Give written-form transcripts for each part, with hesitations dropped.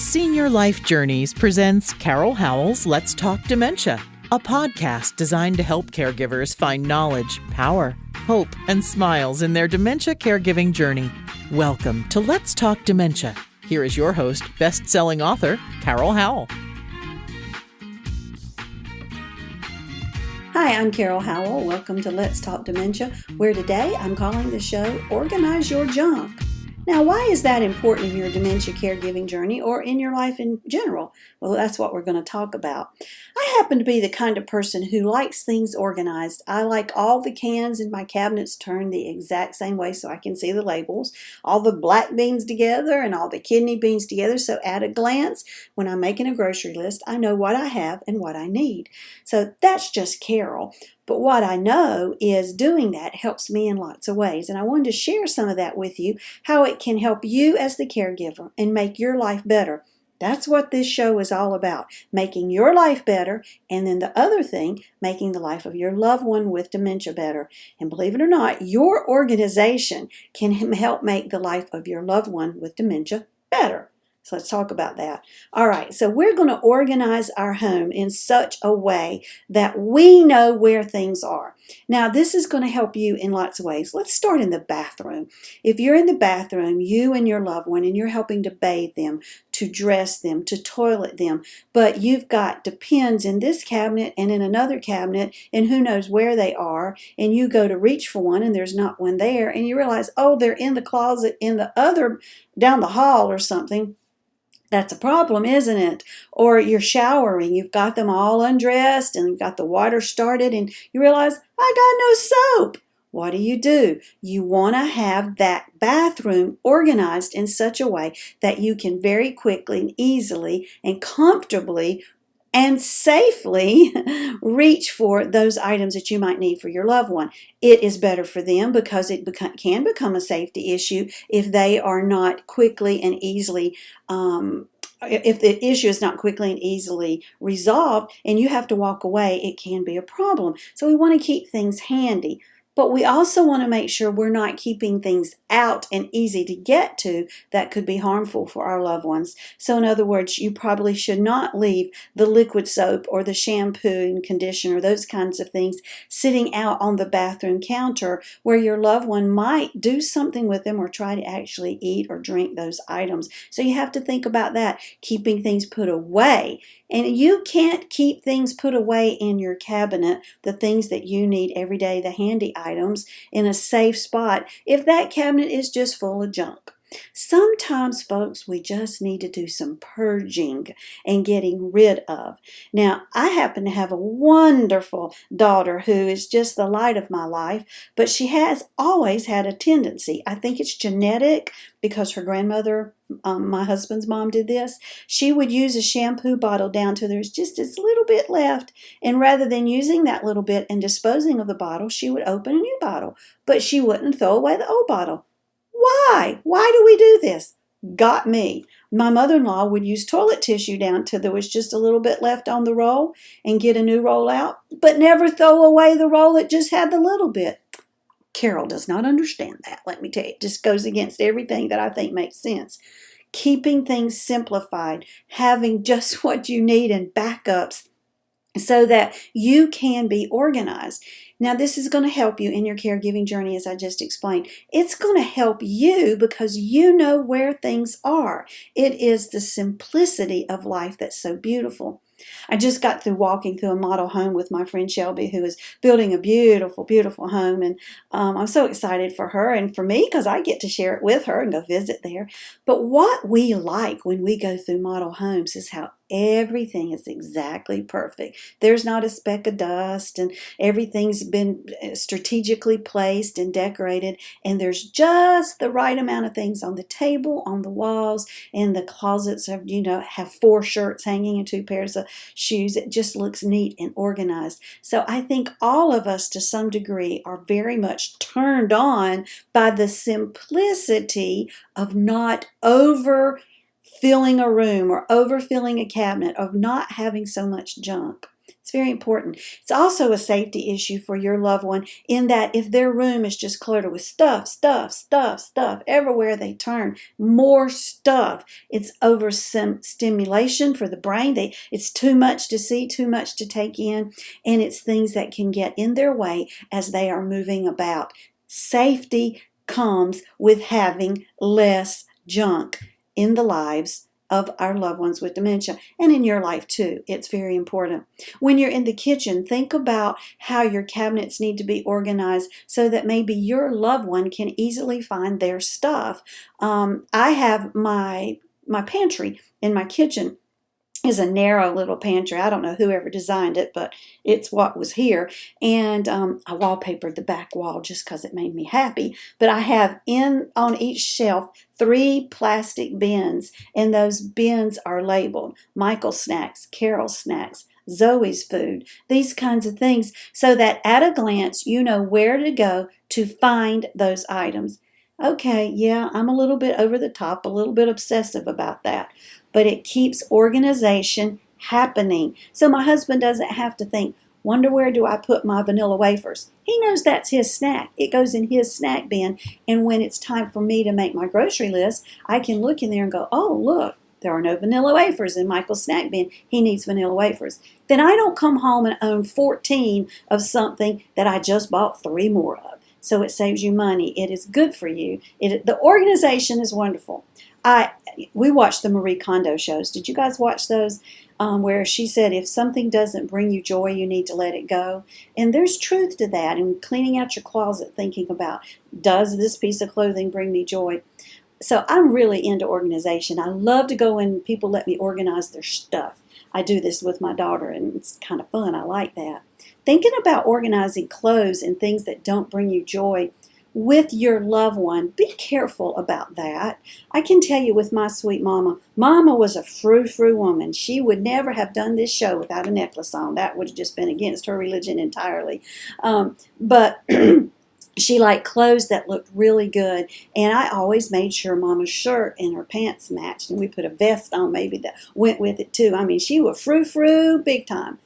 Senior Life Journeys presents Carol Howell's Let's Talk Dementia, a podcast designed to help caregivers find knowledge, power, hope, and smiles in their dementia caregiving journey. Welcome to Let's Talk Dementia. Here is your host, best-selling author, Carol Howell. Hi, I'm Carol Howell. Welcome to Let's Talk Dementia, where today I'm calling the show Organize Your Junk. Now, why is that important in your dementia caregiving journey or in your life in general? Well, that's what we're going to talk about. I happen to be the kind of person who likes things organized. I like all the cans in my cabinets turned the exact same way so I can see the labels, all the black beans together and all the kidney beans together, so at a glance, when I'm making a grocery list, I know what I have and what I need. So that's just Carol. But what I know is doing that helps me in lots of ways. And I wanted to share some of that with you, how it can help you as the caregiver and make your life better. That's what this show is all about, making your life better, and then the other thing, making the life of your loved one with dementia better. And believe it or not, your organization can help make the life of your loved one with dementia better. So let's talk about that. All right, so we're going to organize our home in such a way that we know where things are. Now, this is going to help you in lots of ways. Let's start in the bathroom. If you're in the bathroom, you and your loved one, and you're helping to bathe them, to dress them, to toilet them, but you've got Depends in this cabinet and in another cabinet, and who knows where they are, and you go to reach for one and there's not one there, and you realize, oh, they're in the closet in the other, down the hall or something. That's a problem, isn't it? Or you're showering, you've got them all undressed and you've got the water started and you realize, I got no soap. What do? You want to have that bathroom organized in such a way that you can very quickly and easily and comfortably and safely reach for those items that you might need for your loved one. It is better for them because it can become a safety issue if they are not quickly and easily if the issue is not quickly and easily resolved and you have to walk away, it can be a problem. So we want to keep things handy. But we also want to make sure we're not keeping things out and easy to get to that could be harmful for our loved ones. So in other words, you probably should not leave the liquid soap or the shampoo and conditioner, those kinds of things, sitting out on the bathroom counter where your loved one might do something with them or try to actually eat or drink those items. So you have to think about that, keeping things put away. And you can't keep things put away in your cabinet, the things that you need every day, the handy items, in a safe spot if that cabinet is just full of junk. Sometimes, folks, we just need to do some purging and getting rid of. Now, I happen to have a wonderful daughter who is just the light of my life, but she has always had a tendency. I think it's genetic because her grandmother, my husband's mom, did this. She would use a shampoo bottle down to there's just this little bit left, and rather than using that little bit and disposing of the bottle, she would open a new bottle, but she wouldn't throw away the old bottle. Why? Why do we do this? Got me. My mother-in-law would use toilet tissue down till there was just a little bit left on the roll and get a new roll out, but never throw away the roll that just had the little bit. Carol does not understand that. Let me tell you, it just goes against everything that I think makes sense. Keeping things simplified, having just what you need and backups so that you can be organized. Now, this is going to help you in your caregiving journey, as I just explained. It's going to help you because you know where things are. It is the simplicity of life that's so beautiful. I just got through walking through a model home with my friend Shelby, who is building a beautiful, beautiful home. And I'm so excited for her and for me because I get to share it with her and go visit there. But what we like when we go through model homes is how everything is exactly perfect. There's not a speck of dust and everything's been strategically placed and decorated. And there's just the right amount of things on the table, on the walls, and the closets have 4 shirts hanging and 2 pairs of shoes. It just looks neat and organized. So I think all of us to some degree are very much turned on by the simplicity of not overfilling a room or overfilling a cabinet, of not having so much junk. It's very important. It's also a safety issue for your loved one in that if their room is just cluttered with stuff everywhere they turn, more stuff. It's overstimulation for the brain. It's too much to see, too much to take in, and it's things that can get in their way as they are moving about. Safety comes with having less junk in the lives of our loved ones with dementia, and in your life too. It's very important. When you're in the kitchen, think about how your cabinets need to be organized so that maybe your loved one can easily find their stuff. I have my pantry in my kitchen is a narrow little pantry. I don't know whoever designed it, but it's what was here. And I wallpapered the back wall just because it made me happy. But I have on each shelf 3 plastic bins, and those bins are labeled Michael Snacks, Carol Snacks, Zoe's Food, these kinds of things, so that at a glance you know where to go to find those items. Okay, yeah, I'm a little bit over the top, a little bit obsessive about that, but it keeps organization happening. So my husband doesn't have to think, wonder where do I put my vanilla wafers? He knows that's his snack. It goes in his snack bin, and when it's time for me to make my grocery list, I can look in there and go, oh, look, there are no vanilla wafers in Michael's snack bin. He needs vanilla wafers. Then I don't come home and own 14 of something that I just bought 3 more of. So it saves you money. It is good for you. The organization is wonderful. We watched the Marie Kondo shows. Did you guys watch those? Where she said, if something doesn't bring you joy, you need to let it go. And there's truth to that. And cleaning out your closet, thinking about, does this piece of clothing bring me joy? So I'm really into organization. I love to go in, people let me organize their stuff. I do this with my daughter, and it's kind of fun. I like that. Thinking about organizing clothes and things that don't bring you joy with your loved one, be careful about that. I can tell you with my sweet mama, Mama was a frou-frou woman. She would never have done this show without a necklace on. That would have just been against her religion entirely. But she liked clothes that looked really good, and I always made sure Mama's shirt and her pants matched, and we put a vest on maybe that went with it too. I mean, she was frou-frou big time.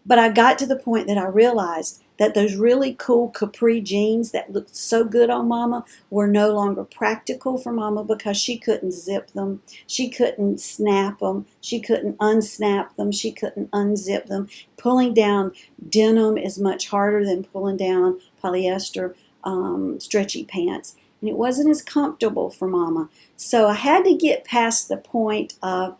But I got to the point that I realized that those really cool capri jeans that looked so good on Mama were no longer practical for Mama because she couldn't zip them. She couldn't snap them. She couldn't unsnap them. She couldn't unzip them. Pulling down denim is much harder than pulling down polyester stretchy pants. And it wasn't as comfortable for Mama. So I had to get past the point of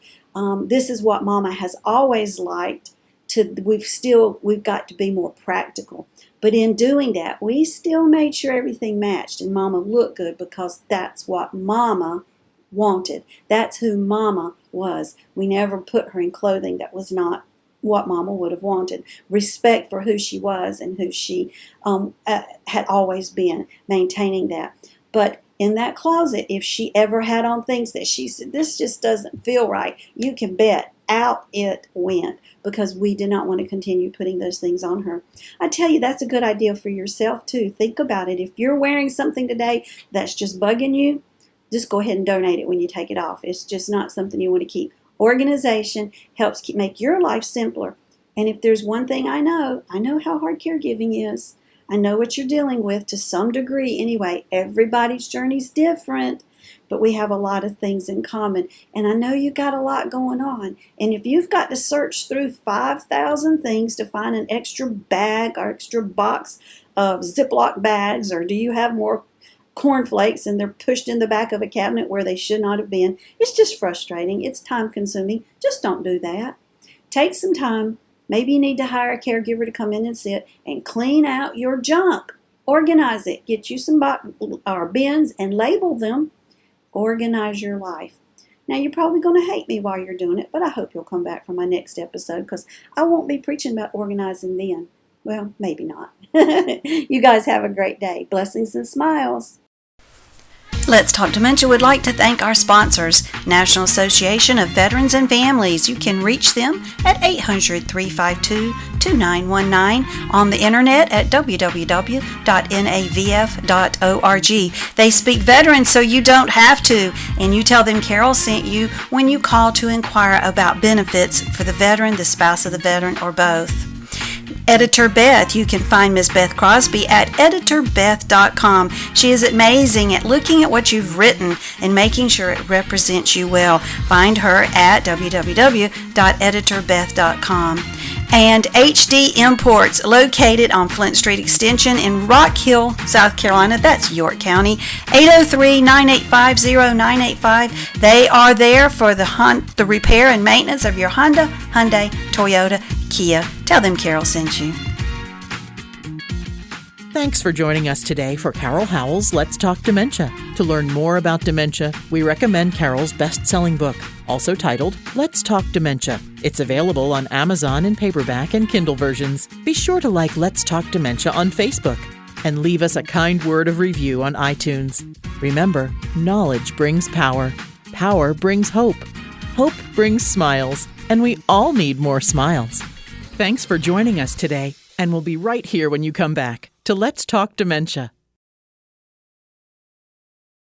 this is what Mama has always liked. We've got to be more practical. But in doing that, we still made sure everything matched and Mama looked good because that's what Mama wanted. That's who Mama was. We never put her in clothing that was not what Mama would have wanted. Respect for who she was and who she had always been, maintaining that. But in that closet, if she ever had on things that she said, this just doesn't feel right, you can bet out it went because we did not want to continue putting those things on her. I tell you, that's a good idea for yourself too. Think about it. If you're wearing something today that's just bugging you, just go ahead and donate it when you take it off. It's just not something you want to keep. Organization helps make your life simpler. And if there's one thing I know how hard caregiving is. I know what you're dealing with to some degree anyway. Everybody's journey's different, but we have a lot of things in common. And I know you got a lot going on. And if you've got to search through 5,000 things to find an extra bag or extra box of Ziploc bags, or do you have more cornflakes and they're pushed in the back of a cabinet where they should not have been, it's just frustrating. It's time consuming. Just don't do that. Take some time. Maybe you need to hire a caregiver to come in and sit and clean out your junk. Organize it. Get you some bins and label them. Organize your life. Now, you're probably going to hate me while you're doing it, but I hope you'll come back for my next episode because I won't be preaching about organizing then. Well, maybe not. You guys have a great day. Blessings and smiles. Let's Talk Dementia would like to thank our sponsors, National Association of Veterans and Families. You can reach them at 800-352-2919, on the internet at www.navf.org. They speak veterans so you don't have to, and you tell them Carol sent you when you call to inquire about benefits for the veteran, the spouse of the veteran, or both. Editor Beth, you can find Ms. Beth Crosby at editorbeth.com. She is amazing at looking at what you've written and making sure it represents you well. Find her at www.editorbeth.com. And HD Imports, located on Flint Street Extension in Rock Hill, South Carolina. That's York County. 803-985-0985. They are there for the repair and maintenance of your Honda, Hyundai, Toyota, Kia. Tell them Carol sent you. Thanks for joining us today for Carol Howell's Let's Talk Dementia. To learn more about dementia, we recommend Carol's best-selling book, also titled Let's Talk Dementia. It's available on Amazon in paperback and Kindle versions. Be sure to like Let's Talk Dementia on Facebook and leave us a kind word of review on iTunes. Remember, knowledge brings power. Power brings hope. Hope brings smiles. And we all need more smiles. Thanks for joining us today, and we'll be right here when you come back to Let's Talk Dementia.